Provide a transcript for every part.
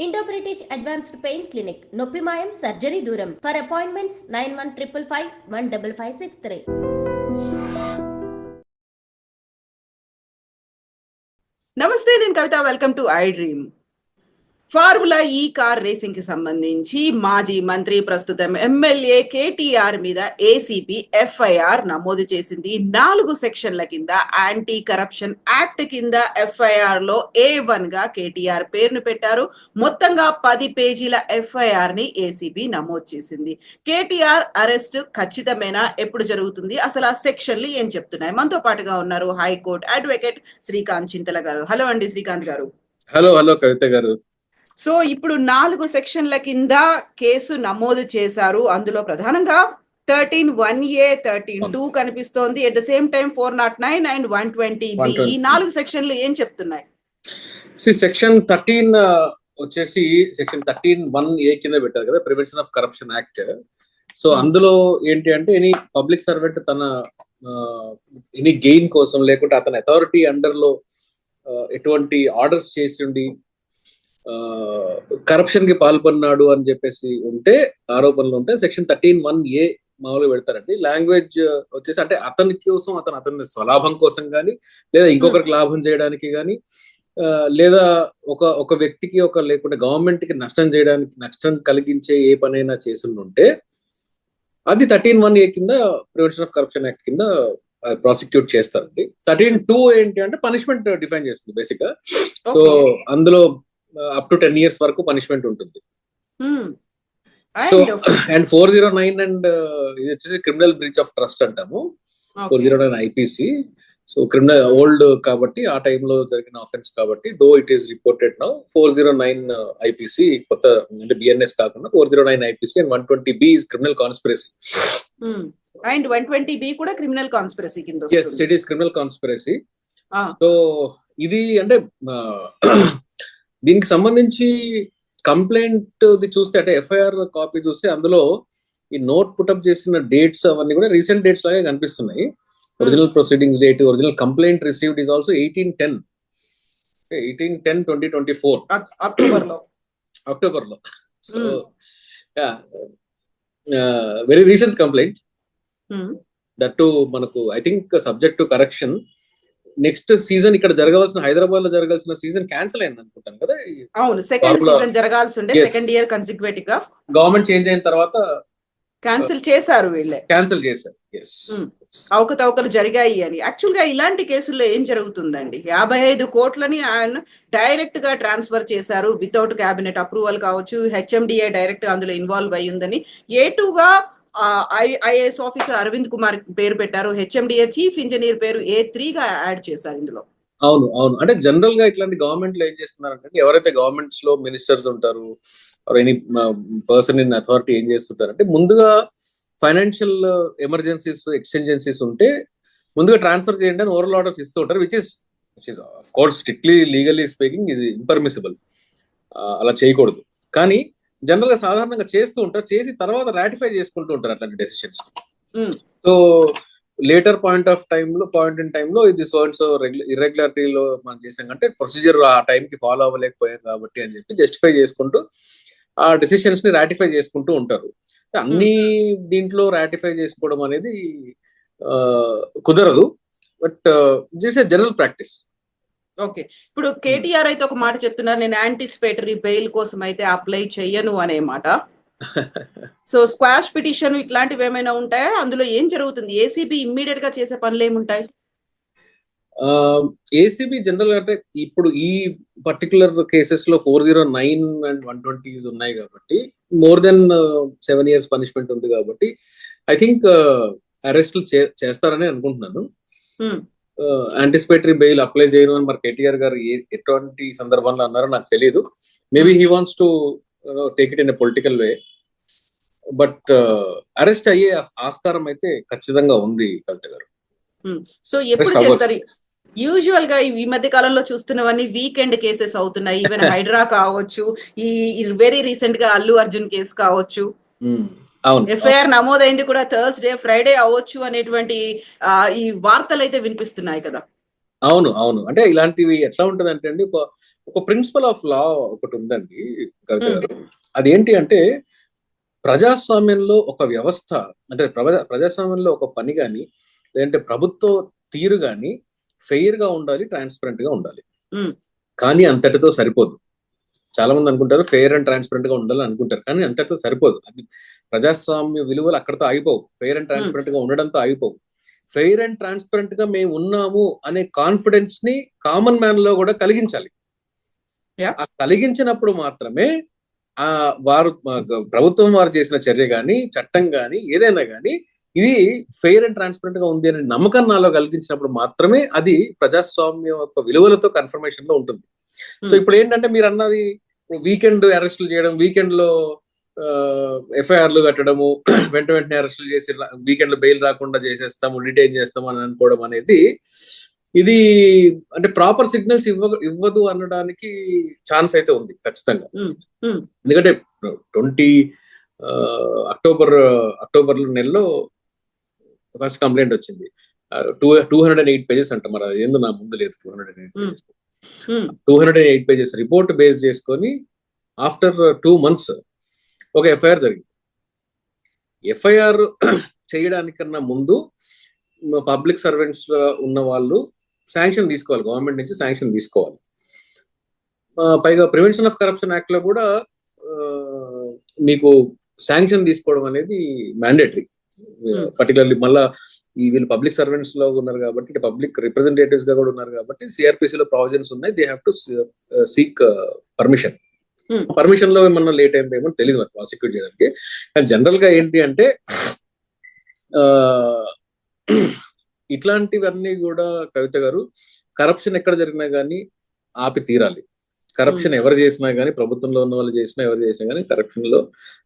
Indo-British Advanced Pain Clinic, Noppimayam Surgery Duram. For appointments 9155515563. నమస్తే, నేను Kavitha. Welcome to I dream. Formula E car racing కి సంబంధించి మాజీ మంత్రి, ప్రస్తుతం ఎమ్మెల్యే కేటీఆర్ మీద ఏసీబీ ఎఫ్ఐఆర్ నమోదు చేసింది. 4 సెక్షన్ల కింద యాంటీ కరప్షన్ యాక్ట్ కింద ఎఫ్ఐఆర్ లో A1 గా కేటీఆర్ పేరును పెట్టారు. మొత్తంగా 10 పేజీల ఎఫ్ఐఆర్ ని ఏసీబీ నమోదు చేసింది. కేటీఆర్ అరెస్ట్ ఖచ్చితమేనా? ఎప్పుడు జరుగుతుంది? అసలు ఆ సెక్షన్లు ఏం చెప్తున్నాయి? మనతో పాటుగా ఉన్నారు హైకోర్టు అడ్వకేట్ శ్రీకాంత్ చింతల గారు. హలో అండి శ్రీకాంత్ గారు. హలో కవిత గారు. సో ఇప్పుడు 4 సెక్షన్ల కింద కేసు నమోదు చేశారు. అందులో ప్రధానంగా 13(1A), 13(2) కనిపిస్తోంది. At the same time 409 and 120B. ఈ 4 సెక్షన్లు ఏం చెప్తున్నాయి? సెక్షన్ 13 వచ్చేసి సెక్షన్ 13(1A) కింద పెట్టారు కదా, prevention of corruption act. So అందులో ఏంటి అంటే, ఎనీ పబ్లిక్ సర్వెంట్ తన ఎనీ గెయిన్ కోసం, లేకుంటే అతని అథారిటీ అండర్ లో ఎటువంటి ఆర్డర్స్ చేసి ఉండి కరప్షన్ కి పాల్పడినాడు అని చెప్పేసి ఉంటే, ఆరోపణలు ఉంటే సెక్షన్ 13(1A) మామూలుగా పెడతారండి. లాంగ్వేజ్ వచ్చేసి అంటే అతని కోసం, అతని స్వలాభం కోసం కానీ, లేదా ఇంకొకరికి లాభం చేయడానికి కానీ, లేదా ఒక వ్యక్తికి లేకుంటే గవర్నమెంట్ కి నష్టం కలిగించే ఏ పనైనా చేసి ఉంటే అది 13(1A) కింద, ప్రివెన్షన్ ఆఫ్ కరప్షన్ యాక్ట్ కింద ప్రాసిక్యూట్ చేస్తారండి. 13(2) ఏంటి అంటే పనిష్మెంట్ డిఫైన్ చేస్తుంది బేసిక్ గా. సో అందులో అప్ టు 10 years వరకు పనిష్మెంట్ ఉంటుంది. సో అండ్ 409 అండ్ ఇది వచ్చేసి క్రిమినల్ బ్రీచ్ ఆఫ్ ట్రస్ట్ అంటాము. 409 IPC. సో క్రిమినల్ ఓల్డ్ కాబట్టి, ఆ టైంలో జరిగిన ఆఫెన్స్ కాబట్టి, though it is reported now 409 IPC, కొత్త అంటే BNS కాకుండా 409 IPC and 120B is criminal conspiracy. And 120B కూడా క్రిమినల్ కాన్స్పిరసీ కింద. yes, it is criminal conspiracy. So ఇది అంటే దీనికి సంబంధించి కంప్లైంట్ చూస్తే, అంటే ఎఫ్ఐఆర్ కాపీ చూస్తే, అందులో ఈ నోట్ పుటప్ చేసిన డేట్స్ అవన్నీ కూడా రీసెంట్ డేట్స్ లాగే కనిపిస్తున్నాయి. Original proceedings date, original complaint received is also 18/10/2024 October లో. So very recent complaint. That to మనకు I think subject to correction. Next season ఇక్కడ జరగవలసిన, హైదరాబాద్ లో జరగాల్సిన సీజన్ క్యాన్సిల్ అయింది అనుకుంటాను కదా. అవును, సెకండ్ సీజన్ జరగాల్సి ఉండే, సెకండ్ ఇయర్ కన్సిక్యూటివ్ గా గవర్నమెంట్ చేంజ్ అయిన తర్వాత క్యాన్సిల్ చేశారు. క్యాన్సిల్ చేశారు. అవకతవకలు జరిగాయి అని. యాక్చువల్ గా ఇలాంటి కేసుల్లో ఏం జరుగుతుందండి? 55 కోట్లని ఆయన డైరెక్ట్ గా ట్రాన్స్ఫర్ చేశారు వితౌట్ క్యాబినెట్ అప్రూవల్ కావచ్చు. HMDA డైరెక్ట్ గా అందులో ఇన్వాల్వ్ అయ్యిందని A2 గా IAS ఆఫీసర్ అరవింద్ కుమార్ పేరు పెట్టారు. HMDA చీఫ్ ఇంజనీర్ పేరు A3 గా యాడ్ చేశారు ఇందులో. అవును. అంటే జనరల్ గా ఇట్లాంటి గవర్నమెంట్ లో ఏం చేస్తున్నారంటే, ఎవరైతే గవర్నమెంట్స్ లో మినిస్టర్స్ ఉంటారు, ఎనీ పర్సన్ ఇన్ అథారిటీ ఏం చేస్తుంటారంటే, ముందుగా ఫైనాన్షియల్ ఎమర్జెన్సీస్, ఎక్స్టెంజెన్సీస్ ఉంటే ముందుగా ట్రాన్స్ఫర్ చేయండి అని ఓరల్ ఆర్డర్స్ ఇస్తూ ఉంటారు, which is of course strictly legally speaking is impermissible. అలా చేయకూడదు. కానీ జనరల్ గా సాధారణంగా చేస్తూ ఉంటారు, చేసి తర్వాత రాటిఫై చేసుకుంటూ ఉంటారు అట్లాంటి decisions. So later point in టైంలో ఇది సో అండ్ సో ఇర్రెగ్యులారిటీలో మనం చేసాం అంటే, ప్రొసీజర్ ఆ టైంకి ఫాలో అవ్వలేకపోయాం కాబట్టి అని చెప్పి జస్టిఫై చేసుకుంటూ ఆ డెసిషన్స్ ని రాటిఫై చేసుకుంటూ ఉంటారు. అన్ని దీంట్లో రాటిఫై చేసుకోవడం అనేది కుదరదు, but this is general practice. Okay, ఇప్పుడు కేటీఆర్ అయితే ఒక మాట చెప్తున్నారు, నేను యాంటిసిపేటరీ బెయిల్ కోసం అయితే అప్లై చెయ్యను అనే మాట. సో స్క్వాష్ పిటిషన్ ఇట్లాంటివి ఏమైనా ఉంటాయా? అందులో ఏం జరుగుతుంది? ఏసీబీ ఇమ్మీడియట్ గా చేసే పనులు ఏముంటాయి? ఏసీబీ జనరల్ అంటే ఇప్పుడు ఈ పర్టికులర్ కేసెస్ లో 409 అండ్ 120 ఉన్నాయి కాబట్టి, మోర్ దెన్ 7 years పనిష్మెంట్ ఉంది కాబట్టి, ఐ థింక్ అరెస్టులు చేస్తారని అనుకుంటున్నాను. యాంటిసిపేటరీ బెయిల్ అప్లై చేయను అని మరి కేటీఆర్ గారు ఎటువంటి సందర్భంలో అన్నారో నాకు తెలియదు. Maybe he wants to take it in a political way, but arrest అయ్యే ఆస్కారం అయితే ఖచ్చితంగా ఉంది కవిత గారు. సో ఎప్పుడు చేస్తారు? యూజువల్ గా ఈ మధ్య కాలంలో చూస్తున్నవన్నీ వీకెండ్ కేసెస్ అవుతున్నాయి. ఈవెన్ హైడ్రా కావచ్చు, ఈ వెరీ రీసెంట్ గా అల్లు అర్జున్ కేసు కావచ్చు, ఎఫ్ఐఆర్ నమోదైంది కూడా థర్స్డే, ఫ్రైడే అవ్వచ్చు అనేటువంటి ఈ వార్తలు అయితే వినిపిస్తున్నాయి కదా. అవును అవును అంటే ఇలాంటివి ఎట్లా ఉంటది అంటే అండి, ఒక ప్రిన్సిపల్ ఆఫ్ లా ఒకటి ఉందండి కవిత ఉమ్, గారు. అదేంటి అంటే ప్రజాస్వామ్యంలో ఒక వ్యవస్థ, అంటే ప్రజాస్వామ్యంలో ఒక పని కానీ, లేదంటే ప్రభుత్వ తీరు కానీ ఫెయిర్ గా ఉండాలి, ట్రాన్స్పరెంట్ గా ఉండాలి. ఉమ్, కానీ అంతటితో సరిపోదు. చాలా మంది అనుకుంటారు ఫెయిర్ అండ్ ట్రాన్స్పరెంట్ గా ఉండాలని అనుకుంటారు, కానీ అంతటితో సరిపోదు. అది ప్రజాస్వామ్య విలువలు అక్కడతో ఆగిపోవు, ఫెయిర్ అండ్ ఉమ్, ట్రాన్స్పరెంట్ గా ఉండడంతో ఆగిపోవు. ఫెయిర్ అండ్ ట్రాన్స్పరెంట్ గా మేము ఉన్నాము అనే కాన్ఫిడెన్స్ ని కామన్ మ్యాన్ లో కూడా కలిగించాలి. యా ఆ కలిగించినప్పుడు మాత్రమే ఆ వారు ప్రభుత్వం వారు చేసిన చర్య గాని, చట్టం గాని, ఏదైనా గాని ఇది ఫెయిర్ అండ్ ట్రాన్స్పరెంట్ గా ఉంది అనే నమ్మకం నాలో కలిగించినప్పుడు మాత్రమే అది ప్రజాస్వామ్యం యొక్క విలువలతో కన్ఫర్మేషన్ లో ఉంటుంది. సో ఇప్పుడు ఏంటంటే మీరు అన్నది వీకెండ్ అరెస్టులు చేయడం, వీకెండ్ లో ఎఫ్ఐఆర్లు కట్టడము, వెంటనే అరెస్టులు చేసి వీకెండ్ లో బెయిల్ రాకుండా చేసేస్తాము, డిటైన్ చేస్తాము అని అనుకోవడం అనేది ఇది అంటే ప్రాపర్ సిగ్నల్స్ ఇవ్వదు అనడానికి ఛాన్స్ అయితే ఉంది ఖచ్చితంగా. ఉమ్, ఉమ్, ఎందుకంటే 20 అక్టోబర్ నెలలో ఫస్ట్ కంప్లైంట్ వచ్చింది. 208 పేజెస్ అంట, మరి అది ఏందో నా ముందు లేదు. 208 పేజెస్, ఉమ్, 208 పేజెస్ రిపోర్ట్ బేస్ చేసుకొని ఆఫ్టర్ 2 months ఒక ఎఫ్ఐఆర్ జరిగింది. ఎఫ్ఐఆర్ చేయడానికన్నా ముందు పబ్లిక్ సర్వెంట్స్ ఉన్న వాళ్ళు శాంక్షన్ తీసుకోవాలి, గవర్నమెంట్ నుంచి శాంక్షన్ తీసుకోవాలి. పైగా ప్రివెన్షన్ ఆఫ్ కరప్షన్ యాక్ట్ లో కూడా మీకు శాంక్షన్ తీసుకోవడం అనేది మ్యాండేటరీ. పర్టికులర్లీ మళ్ళా వీళ్ళు పబ్లిక్ సర్వెంట్స్ లో ఉన్నారు కాబట్టి, పబ్లిక్ రిప్రజెంటేటివ్స్ గా కూడా ఉన్నారు కాబట్టి, సిఆర్పిసి లో ప్రావిజన్స్ ఉన్నాయి. They have to seek permission. Permission లో ఏమన్నా లేట్ అయిందేమో తెలియదు మరి ప్రాసిక్యూట్ చేయడానికి. కానీ జనరల్ గా ఏంటి అంటే ఇట్లాంటివన్నీ కూడా కవిత గారు, కరప్షన్ ఎక్కడ జరిగినా కానీ ఆపి తీరాలి. కరప్షన్ ఎవరు చేసినా కానీ, ప్రభుత్వంలో ఉన్న వాళ్ళు చేసినా, ఎవరు చేసినా కానీ కరప్షన్ లో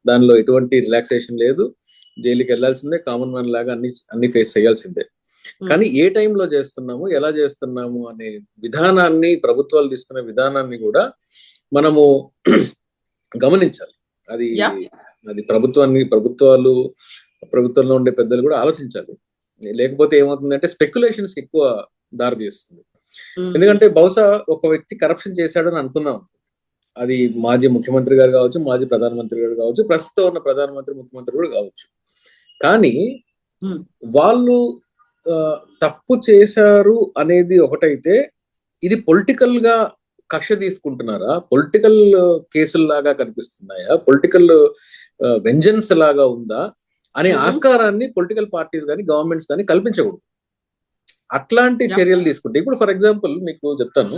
దానిలో ఎటువంటి రిలాక్సేషన్ లేదు. జైలుకి వెళ్లాల్సిందే, కామన్ మ్యాన్ లాగా అన్ని ఫేస్ చేయాల్సిందే. కానీ ఏ టైంలో చేస్తున్నాము, ఎలా చేస్తున్నాము అనే విధానాన్ని, ప్రభుత్వాలు తీసుకునే విధానాన్ని కూడా మనము గమనించాలి. అది అది ప్రభుత్వంలో ఉండే పెద్దలు కూడా ఆలోచించాలి. లేకపోతే ఏమవుతుందంటే స్పెక్యులేషన్స్ ఎక్కువ దారి తీస్తుంది. ఎందుకంటే బహుశా ఒక వ్యక్తి కరప్షన్ చేశాడని అనుకున్నాం, అది మాజీ ముఖ్యమంత్రి గారు కావచ్చు, మాజీ ప్రధానమంత్రి గారు కావచ్చు, ప్రస్తుతం ఉన్న ప్రధానమంత్రి, ముఖ్యమంత్రి కూడా కావచ్చు. కానీ వాళ్ళు తప్పు చేశారు అనేది ఒకటైతే, ఇది పొలిటికల్ గా కక్ష తీసుకుంటున్నారా, పొలిటికల్ కేసుల్లాగా కనిపిస్తున్నాయా, పొలిటికల్ వెంజన్స్ లాగా ఉందా అనే ఆస్కారాన్ని పొలిటికల్ పార్టీస్ కానీ, గవర్నమెంట్స్ కానీ కల్పించకూడదు. అట్లాంటి చర్యలు తీసుకుంటే, ఇప్పుడు ఫర్ ఎగ్జాంపుల్ మీకు చెప్తాను,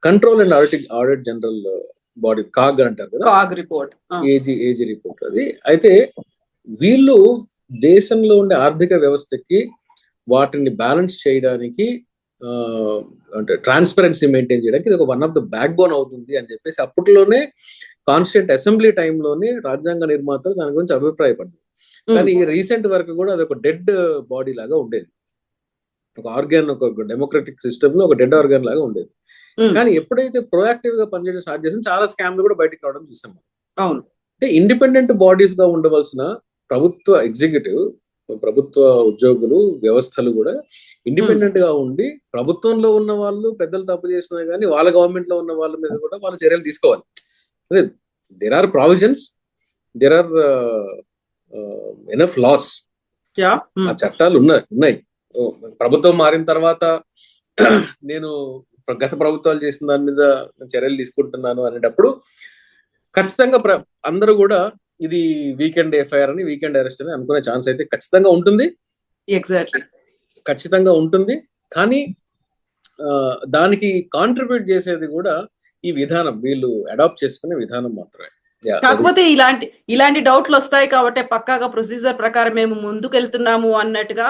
control and audit general body, CAG అంటారు కదా, కాగ్ రిపోర్ట్, ఏజీ రిపోర్ట్ అది. అయితే వీళ్ళు దేశంలో ఉండే ఆర్థిక వ్యవస్థకి వాటిని బ్యాలెన్స్ చేయడానికి, అంటే ట్రాన్స్పరెన్సీ మెయింటైన్ చేయడానికి ఇది ఒక one of the back bone అవుతుంది అని చెప్పేసి అప్పట్లోనే కాన్స్టిట్యూంట్ అసెంబ్లీ టైంలోనే రాజ్యాంగ నిర్మాతలు దాని గురించి అభిప్రాయపడ్డారు. కానీ రీసెంట్ వరకు కూడా అది ఒక డెడ్ బాడీ లాగా ఉండేది, ఒక ఆర్గాన్, ఒక డెమోక్రటిక్ సిస్టమ్ లో ఒక డెడ్ ఆర్గాన్ లాగా ఉండేది. కానీ ఎప్పుడైతే ప్రొయాక్టివ్ గా పనిచేయడం స్టార్ట్ చేసి చాలా స్కామ్లు కూడా బయటకు రావడం చూసాం. అవును, అంటే ఇండిపెండెంట్ బాడీస్ గా ఉండవలసిన ప్రభుత్వ ఎగ్జిక్యూటివ్, ప్రభుత్వ ఉద్యోగులు, వ్యవస్థలు కూడా ఇండిపెండెంట్ గా ఉండి, ప్రభుత్వంలో ఉన్న వాళ్ళు పెద్దలు తప్పు చేసినా కానీ వాళ్ళ గవర్నమెంట్ లో ఉన్న వాళ్ళ మీద కూడా వాళ్ళు చర్యలు తీసుకోవాలి. There are provisions, there are enough laws, ఆ చట్టాలు ఉన్నాయి. ప్రభుత్వం మారిన తర్వాత నేను గత ప్రభుత్వాలు చేసిన దాని మీద చర్యలు తీసుకుంటున్నాను అనేటప్పుడు ఖచ్చితంగా అందరూ కూడా ఇది వీకెండ్ ఎఫ్ఐఆర్ అని, వీకెండ్ అరెస్ట్ అని అనుకునే ఛాన్స్ అయితే ఖచ్చితంగా ఉంటుంది. ఎగ్జాక్ట్లీ, ఖచ్చితంగా ఉంటుంది. కానీ దానికి కాంట్రిబ్యూట్ చేసేది కూడా ఈ విధానం, వీళ్ళు అడాప్ట్ చేసుకునే విధానం మాత్రమే. కాకపోతే ఇలాంటి డౌట్లు వస్తాయి కాబట్టి పక్కాగా ప్రొసీజర్ ప్రకారం మేము ముందుకెళ్తున్నాము అన్నట్టుగా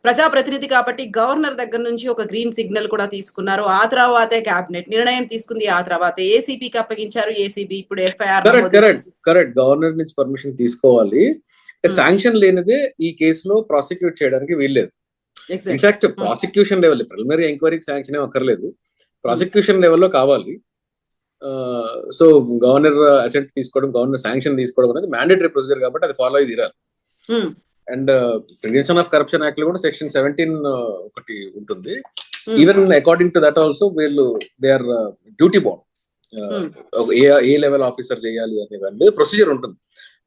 ప్రజాప్రతినిధి కాబట్టి గవర్నర్ దగ్గర నుంచి ఒక గ్రీన్ సిగ్నల్ కూడా తీసుకున్నారు. ఆ తర్వాతే కేబినెట్ నిర్ణయం తీసుకుంది, ఆ తర్వాత ఏసీబీకి అప్పగించారు. ఏసీబీ ఇప్పుడు ఎఫ్ఐఆర్. కరెక్ట్, గవర్నర్ నుంచి పర్మిషన్ తీసుకోవాలి. శాంక్షన్ లేనిదే ఈ కేసులో ప్రాసిక్యూట్ చేయడానికి వీల్లేదు. ఇన్ఫాక్ట్ ప్రాసిక్యూషన్ లెవెల్, ప్రిలిమినరీ ఎంక్వైరీకి శాంక్షన్ ఏం అక్కర్లేదు, ప్రాసిక్యూషన్ లెవెల్లో కావాలి. సో గవర్నర్ అసెంట్ తీసుకోవడం, గవర్నర్ శాంక్షన్ తీసుకోవడం అనేది మ్యాండేటరీ ప్రొసీజర్ కాబట్టి అది ఫాలో అయ్యి తీరాలి. And prevention of corruption act లో కూడా సెక్షన్ 17 ఒకటి ఉంటుంది. Even according to that also వీళ్ళు దే ఆర్ డ్యూటీ బౌండ్, ఏ లెవెల్ ఆఫీసర్ చేయాలి అనే దాని మీద ప్రొసీజర్ ఉంటుంది.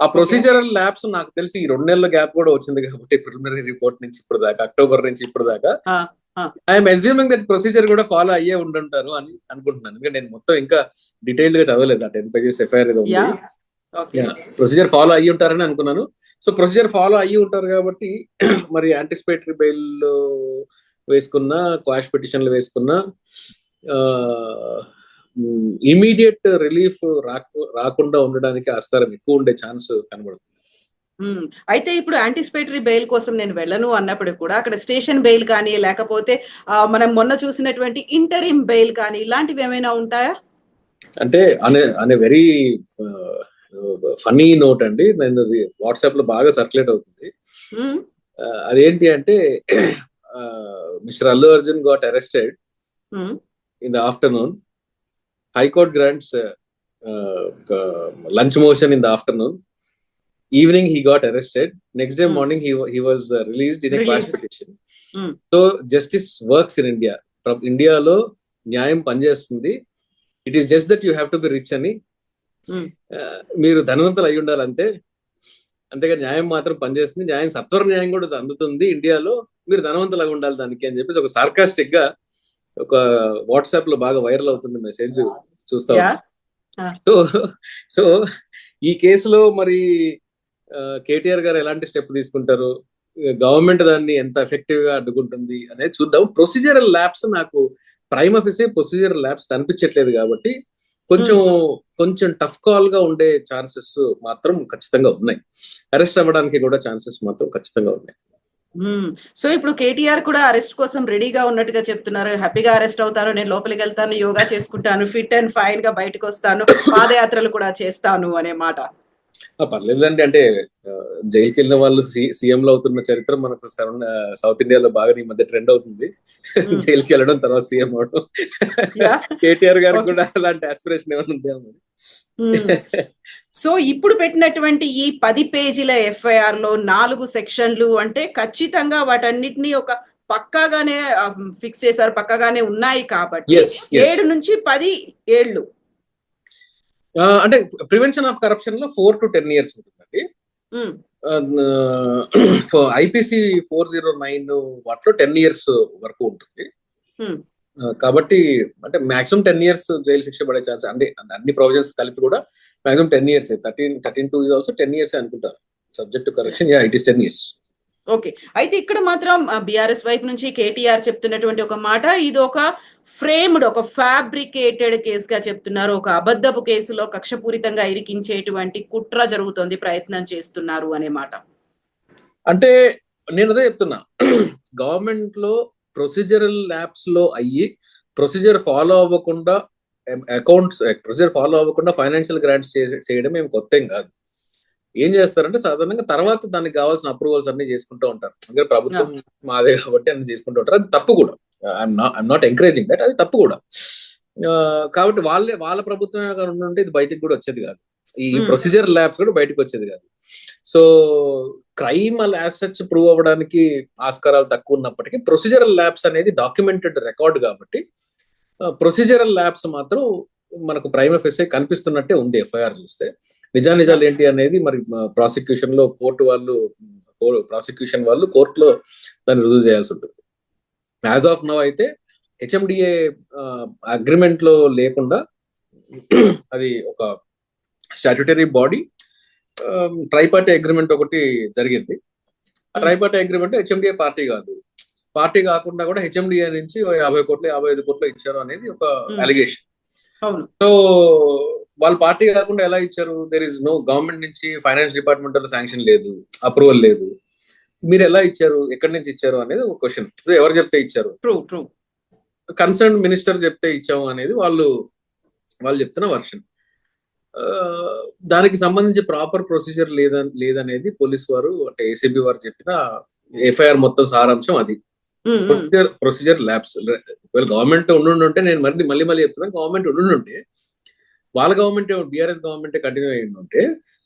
ఆ ప్రొసీజరల్ ల్యాబ్స్ నాకు తెలిసి ఈ 2 నెలల గ్యాప్ కూడా వచ్చింది కాబట్టి ప్రిలిమినరీ రిపోర్ట్ నుంచి ఇప్పుడు దాకా, అక్టోబర్ నుంచి ఇప్పుడు దాకా ఐఎమ్ అజ్యూమింగ్ దట్ ప్రొసీజర్ కూడా ఫాలో అయ్యే ఉండుంటారు అని అనుకుంటున్నాను. ఎందుకంటే నేను మొత్తం ఇంకా డీటెయిల్డ్ గా చదవలేదు, ఆ 10 pages ఎఫ్ఐఆర్ ఏదో ఉంది. ప్రొసీజర్ ఫాలో అయ్యి ఉంటారని అనుకున్నాను. సో ప్రొసీజర్ ఫాలో అయ్యి ఉంటారు కాబట్టి మరి యాంటిసిపేటరీ బెయిల్ వేసుకున్నా, క్వాష్ పిటిషన్లు వేసుకున్నా ఇమీడియట్ రిలీఫ్ రాకుండా ఉండడానికి ఆస్కారం ఎక్కువ ఉండే ఛాన్స్ కనబడుతుంది. అయితే ఇప్పుడు యాంటిసిపేటరీ బెయిల్ కోసం నేను వెళ్ళను అన్నప్పుడు కూడా అక్కడ స్టేషన్ బెయిల్ కానీ లేకపోతే మనం మొన్న చూసినటువంటి ఇంటరిమ్ బెయిల్ కానీ ఇలాంటివి ఏమైనా ఉంటాయా? అంటే అనే వెరీ ఫన్నీ నోట్ అండి, నేను వాట్సాప్ లో బాగా సర్క్యులేట్ అవుతుంది. అదేంటి అంటే mister Allu Arjun got arrested in the afternoon. High court grants lunch motion in the afternoon. Evening he got arrested. Next day morning he was released in a quash petition. So justice works in India. From India lo న్యాయం పనిచేస్తుంది. It is just that you have to be rich అని, మీరు ధనవంతులు అయి ఉండాలి అంతే, అంతేగా న్యాయం మాత్రం పనిచేస్తుంది. న్యాయం సత్వర న్యాయం కూడా అందుతుంది ఇండియాలో, మీరు ధనవంతులుగా ఉండాలి దానికి అని చెప్పేసి ఒక సార్కాస్టిక్ గా ఒక వాట్సాప్ లో బాగా వైరల్ అవుతుంది మెసేజ్ చూస్తా. సో ఈ కేసులో మరి కేటీఆర్ గారు ఎలాంటి స్టెప్ తీసుకుంటారు, గవర్నమెంట్ దాన్ని ఎంత ఎఫెక్టివ్ గా అడ్డుకుంటుంది అనేది చూద్దాం. ప్రొసీజరల్ ల్యాబ్స్ నాకు ప్రైమ్ ఆఫీసే ప్రొసీజరల్ ల్యాబ్స్ కనిపించట్లేదు కాబట్టి కొంచెం టఫ్ కాల్ గా ఉండే ఛాన్సెస్ మాత్రం ఖచ్చితంగా ఉన్నాయి. అరెస్ట్ అవ్వడానికి కూడా ఛాన్సెస్ మాత్రం ఖచ్చితంగా ఉన్నాయి. సో ఇప్పుడు కేటీఆర్ కూడా అరెస్ట్ కోసం రెడీగా ఉన్నట్టుగా చెప్తున్నారు. హ్యాపీగా అరెస్ట్ అవుతారు, నేను లోపలికి వెళ్తాను, యోగా చేసుకుంటాను, ఫిట్ అండ్ ఫైన్ గా బయటకు వస్తాను, పాదయాత్రలు కూడా చేస్తాను అనే మాట. పర్లేదండి, అంటే జైలుకి వెళ్ళిన వాళ్ళు సీఎంలు అవుతున్న చరిత్ర మనకు సౌత్ ఇండియాలో బాగా ఈ మధ్య ట్రెండ్ అవుతుంది. జైలుకి వెళ్ళడం తర్వాత సీఎం అవడం. కేటీఆర్ గారికి కూడా అలాంటి ఆస్పిరేషన్ ఏమైనా ఉందేమో. సో ఇప్పుడు పెట్టినటువంటి ఈ 10 పేజీల ఎఫ్ఐఆర్ లో 4 సెక్షన్లు అంటే ఖచ్చితంగా వాటన్నిటిని ఒక పక్కాగానే ఫిక్స్ చేశారు, పక్కాగానే ఉన్నాయి కాబట్టి 7 నుంచి 10 ఏళ్ళు. అంటే ప్రివెన్షన్ ఆఫ్ కరప్షన్ లో 4 to 10 years ఉంటుందండి. ఐపీసీ 409 వాటిలో 10 years వరకు ఉంటుంది. కాబట్టి అంటే మాక్సిమం 10 years జైలు శిక్ష పడే ఛాన్స్, అంటే అన్ని ప్రొవిజన్స్ కలిపి కూడా maximum 10 years. 13(2) is also 10 years అనుకుంటారు. Subject to correction, it is 10 years. Okay, అయితే ఇక్కడ మాత్రం బీఆర్ఎస్ వైపు నుంచి కేటీఆర్ చెప్తున్నటువంటి ఒక మాట, ఇది ఒక ఫ్రేమ్డ్, ఒక ఫ్యాబ్రికేటెడ్ కేసుగా చెప్తున్నారు. ఒక అబద్ధపు కేసులో కక్షపూరితంగా ఇరికించేటువంటి కుట్ర జరుగుతోంది, ప్రయత్నం చేస్తున్నారు అనే మాట. అంటే నేను అదే చెప్తున్నా, గవర్నమెంట్ లో ప్రొసీజరల్ ల్యాబ్స్ లో అయ్యి ప్రొసీజర్ ఫాలో అవ్వకుండా ప్రొసీజర్ ఫాలో అవ్వకుండా ఫైనాన్షియల్ గ్రాంట్స్ చేయడం ఏం కొత్త ఏం కాదు. ఏం చేస్తారంటే సాధారణంగా తర్వాత దానికి కావాల్సిన అప్రూవల్స్ అన్ని చేసుకుంటూ ఉంటారు. అంటే ప్రభుత్వం మాదే కాబట్టి అన్ని చేసుకుంటూ ఉంటారు. అది తప్పు కూడా. ఐఎమ్ నాట్ ఎంకరేజింగ్ దట్, అది తప్పు కూడా. కాబట్టి వాళ్ళ ప్రభుత్వం ఉంటే ఇది బయటకు కూడా వచ్చేది కాదు, ఈ ప్రొసీజర్ ల్యాబ్స్ కూడా బయటకు వచ్చేది కాదు. So crime as such prove అవ్వడానికి ఆస్కారాలు తక్కువ ఉన్నప్పటికీ ప్రొసీజరల్ ల్యాబ్స్ అనేది డాక్యుమెంటెడ్ రికార్డ్ కాబట్టి ప్రొసీజరల్ ల్యాబ్స్ మాత్రం మనకు ప్రైమ్ ఆఫీసే కనిపిస్తున్నట్టే ఉంది. ఎఫ్ఐఆర్ చూస్తే నిజాలు ఏంటి అనేది మరి ప్రాసిక్యూషన్ లో ప్రాసిక్యూషన్ వాళ్ళు కోర్టులో దాన్ని రుజువు చేయాల్సి ఉంటుంది. యాజ్ ఆఫ్ నౌ అయితే హెచ్ఎండిఏ అగ్రిమెంట్ లో లేకుండా అది ఒక స్టాట్యుటరీ బాడీ, ట్రైపార్టీ అగ్రిమెంట్ ఒకటి జరిగింది. ఆ ట్రైపార్టీ అగ్రిమెంట్ హెచ్ఎండిఏ పార్టీ కాదు, పార్టీ కాకుండా కూడా హెచ్ఎండిఏ నుంచి 50 కోట్లు 55 కోట్లు ఇచ్చారు అనేది ఒక అలిగేషన్. సో వాళ్ళ పార్టీ కాకుండా ఎలా ఇచ్చారు? దేర్ ఇస్ నో గవర్నమెంట్ నుంచి ఫైనాన్స్ డిపార్ట్మెంట్ లో శాంక్షన్ లేదు, అప్రూవల్ లేదు. మీరు ఎలా ఇచ్చారు, ఎక్కడి నుంచి ఇచ్చారు అనేది ఒక క్వశ్చన్. ఎవరు చెప్తే ఇచ్చారు? కన్సర్న్ మినిస్టర్ చెప్తే ఇచ్చాము అనేది వాళ్ళు చెప్తున్న వర్షన్. దానికి సంబంధించి ప్రాపర్ ప్రొసీజర్ లేదనేది పోలీస్ వారు అంటే ఏసీబీ వారు చెప్పిన ఎఫ్ఐఆర్ మొత్తం సారాంశం అది. ప్రొసీజర్ ల్యాబ్స్ గవర్నమెంట్ ఉండుంటే, నేను మళ్ళీ చెప్తున్నాను, గవర్నమెంట్ ఉండుంటే వాళ్ళ గవర్నమెంట్ బీఆర్ఎస్ గవర్నమెంట్ కంటిన్యూ అయ్యి ఉంటే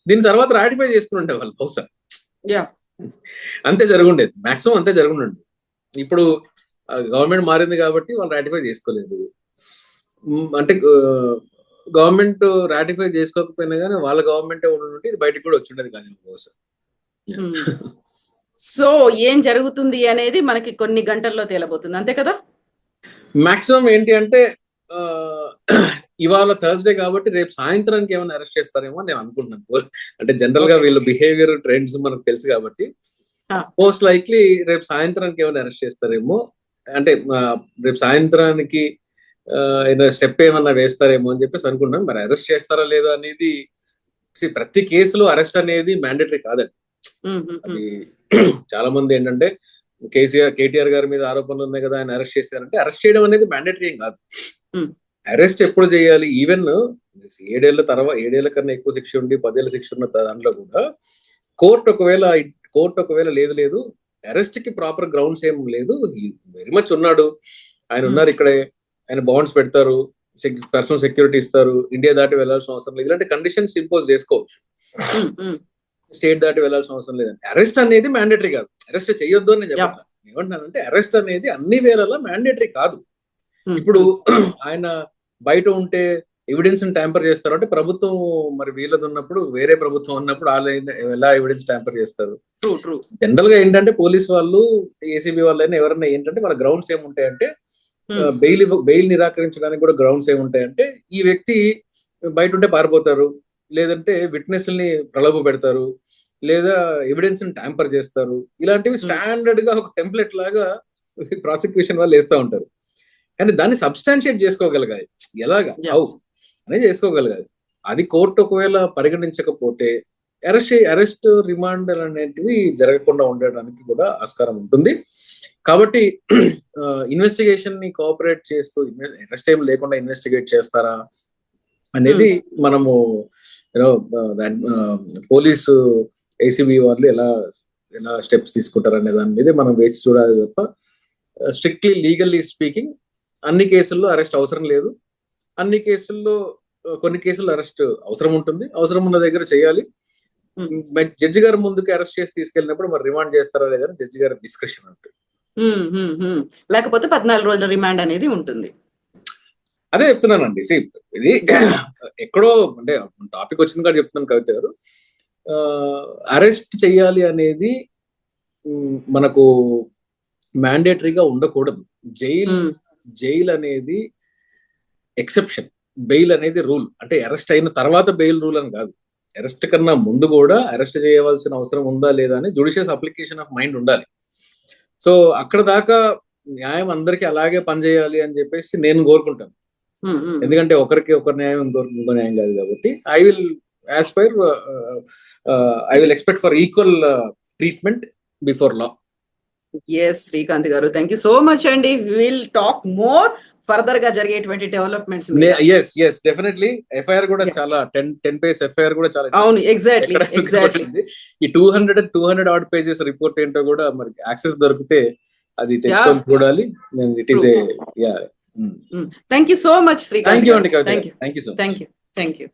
దీని తర్వాత రాటిఫై చేసుకుని ఉంటే వాళ్ళు బహుశా. అంతే జరుగుండేది, మాక్సిమం అంతే జరుగుండేది. ఇప్పుడు గవర్నమెంట్ మారింది కాబట్టి వాళ్ళు రాటిఫై చేసుకోలేదు. అంటే గవర్నమెంట్ రాటిఫై చేసుకోకపోయినా కానీ వాళ్ళ గవర్నమెంటే ఉండి ఇది బయటకు కూడా వచ్చిండేది కాదు బహుశా. సో ఏం జరుగుతుంది అనేది మనకి కొన్ని గంటల్లో తేలబోతుంది, అంతే కదా? మాక్సిమం ఏంటి అంటే ఇవాళ థర్స్డే కాబట్టి రేపు సాయంత్రానికి ఏమైనా అరెస్ట్ చేస్తారేమో నేను అనుకుంటున్నాను. అంటే జనరల్ గా వీళ్ళ బిహేవియర్ ట్రెండ్స్ మనకు తెలుసు కాబట్టి మోస్ట్ లైక్లీ రేపు సాయంత్రానికి ఏమైనా అరెస్ట్ చేస్తారేమో. అంటే రేపు సాయంత్రానికి స్టెప్ ఏమన్నా వేస్తారేమో అని చెప్పేసి అనుకుంటున్నాను. మరి అరెస్ట్ చేస్తారా లేదా అనేది ప్రతి కేసులో అరెస్ట్ అనేది మ్యాండేటరీ కాదండి. అది చాలా మంది ఏంటంటే కేటీఆర్ గారి మీద ఆరోపణలు ఉన్నాయి కదా, ఆయన అరెస్ట్ చేశారంటే అరెస్ట్ చేయడం అనేది మ్యాండేటరీ ఏం కాదు. అరెస్ట్ ఎప్పుడు చేయాలి? ఈవెన్ 7 ఏళ్ల కన్నా ఎక్కువ శిక్ష ఉండి 10 ఏళ్ల శిక్ష ఉన్న దాంట్లో కూడా కోర్టు ఒకవేళ లేదు అరెస్ట్ కి ప్రాపర్ గ్రౌండ్స్ ఏం లేదు, వెరీ మచ్ ఉన్నాడు, ఆయన ఉన్నారు ఇక్కడే, ఆయన బాండ్స్ పెడతారు, పర్సనల్ సెక్యూరిటీ ఇస్తారు, ఇండియా దాటి వెళ్లాల్సిన అవసరం లేదు, ఇలాంటి కండిషన్స్ ఇంపోజ్ చేసుకోవచ్చు. స్టేట్ దాటి వెళ్లాల్సిన అవసరం లేదండి. అరెస్ట్ అనేది మ్యాండేటరీ కాదు, అరెస్ట్ చేయొద్దు అని నేను చెప్పాను. ఏమంటానంటే అరెస్ట్ అనేది అన్ని వేళలా మ్యాండేటరీ కాదు. ఇప్పుడు ఆయన బయట ఉంటే ఎవిడెన్స్ ట్యాంపర్ చేస్తారు అంటే ప్రభుత్వం మరి వీళ్ళది ఉన్నప్పుడు, వేరే ప్రభుత్వం ఉన్నప్పుడు వాళ్ళు ఎలా ఎవిడెన్స్ ట్యాంపర్ చేస్తారు? జనరల్ గా ఏంటంటే పోలీస్ వాళ్ళు, ఏసీబీ వాళ్ళైనా ఎవరైనా ఏంటంటే వాళ్ళ గ్రౌండ్స్ ఏముంటాయంటే బెయిల్ నిరాకరించడానికి కూడా గ్రౌండ్స్ ఏముంటాయంటే ఈ వ్యక్తి బయట ఉంటే పారిపోతారు, లేదంటే విట్నెస్ ని ప్రలోభ పెడతారు, లేదా ఎవిడెన్స్ ట్యాంపర్ చేస్తారు. ఇలాంటివి స్టాండర్డ్ గా ఒక టెంప్లెట్ లాగా ప్రాసిక్యూషన్ వాళ్ళు వేస్తూ ఉంటారు. కానీ దాన్ని సబ్స్టాన్షియేట్ చేసుకోగలగాలి, ఎలాగా హౌ అనేది చేసుకోగలగాలి. అది కోర్టు ఒకవేళ పరిగణించకపోతే అరెస్ట్ రిమాండ్ అనేటివి జరగకుండా ఉండడానికి కూడా ఆస్కారం ఉంటుంది. కాబట్టి ఇన్వెస్టిగేషన్ ని కోఆపరేట్ చేస్తూ అరెస్ట్ ఏం లేకుండా ఇన్వెస్టిగేట్ చేస్తారా అనేది మనము పోలీసు ఏసీబీ వాళ్ళు ఎలా స్టెప్స్ తీసుకుంటారు అనే దాని మీద మనం వేసి చూడాలి తప్ప స్ట్రిక్ట్లీ లీగల్లీ స్పీకింగ్ అన్ని కేసుల్లో అరెస్ట్ అవసరం లేదు. అన్ని కేసుల్లో కొన్ని కేసుల్లో అరెస్ట్ అవసరం ఉంటుంది, అవసరం ఉన్న దగ్గర చేయాలి. జడ్జి గారి ముందుకు అరెస్ట్ చేసి తీసుకెళ్ళినప్పుడు మరి రిమాండ్ చేస్తారా లేదని జడ్జి గారి డిస్కషన్ ఉంటుంది. లేకపోతే 14 రోజుల రిమాండ్ అనేది ఉంటుంది. అదే చెప్తున్నానండి. ఇది ఎక్కడో అంటే టాపిక్ వచ్చింది కూడా చెప్తున్నాను కవిత గారు. అరెస్ట్ చేయాలి అనేది మనకు మ్యాండేటరీగా ఉండకూడదు. జైల్ అనేది ఎక్సెప్షన్, బెయిల్ అనేది రూల్. అంటే అరెస్ట్ అయిన తర్వాత బెయిల్ రూల్ అని కాదు, అరెస్ట్ కన్నా ముందు కూడా అరెస్ట్ చేయవలసిన అవసరం ఉందా లేదా అని జుడిషియస్ అప్లికేషన్ ఆఫ్ మైండ్ ఉండాలి. సో అక్కడ దాకా న్యాయం అందరికీ అలాగే పనిచేయాలి అని చెప్పేసి నేను కోరుకుంటాను. ఎందుకంటే ఒకరికి ఒక న్యాయం ఇంకో న్యాయం కాదు కాబట్టి I will expect for equal treatment before law. Yes Srikanth గారు, థ్యాంక్ యూ సో మచ్ అండి. విల్ టాక్ మోర్ ఫర్దర్ గా జరిగేటువంటి డెవలప్మెంట్స్. yes definitely. ఎఫ్ఐఆర్ కూడా చాలా 10 పేజ్ ఎఫ్ఐఆర్ కూడా చాలా. అవును, ఎగ్జాక్ట్లీ. ఈ 200 ఆడ్ పేజెస్ రిపోర్ట్ ఏంటో కూడా మరి యాక్సెస్ దొరికితే అది తెచ్చుకొని చూడాలి. It is thank you so much Srikanth. Thank you అండి. Thank you. Thank you.